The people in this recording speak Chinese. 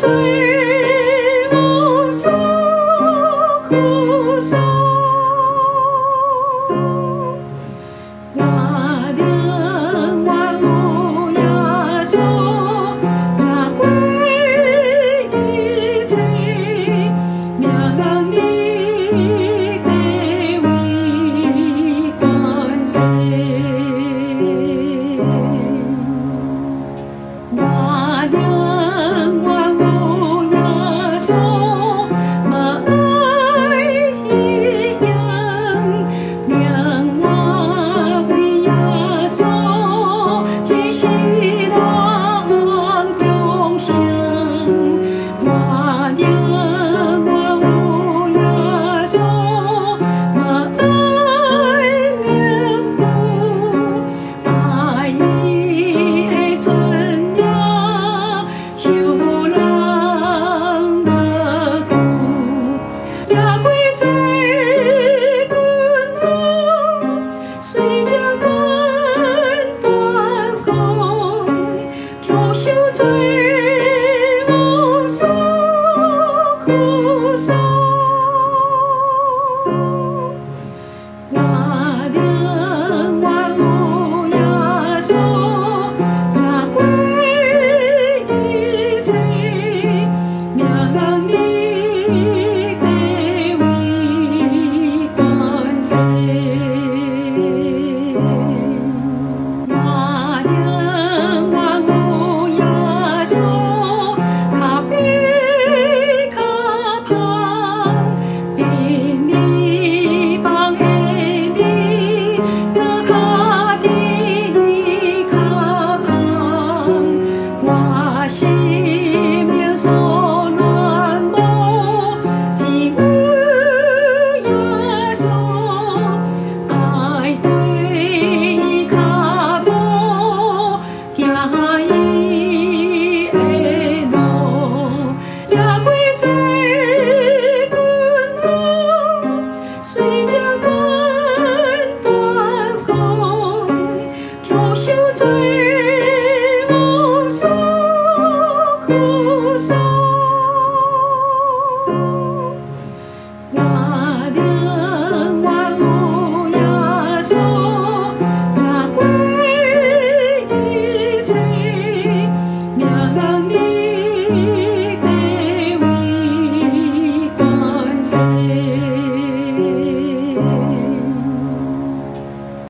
醉梦诉苦诉，我的万物耶稣也归一切，命令你地位关系。我的万物耶稣，我爱一样，令我为耶稣尽心当中想。我的万物耶稣，我爱命母，爱伊的尊荣，受人的苦，也归罪君王，虽将官大功，却受罪梦诉苦诉。我的万物耶稣也归一切，命令你地位关系。我的万物耶稣，较比较芳，比你芳的你，搁较甜较芳。我心灵所愿慕，只为耶稣，爱对伊较无，行伊的路，也归罪君王，虽将官大功，却受罪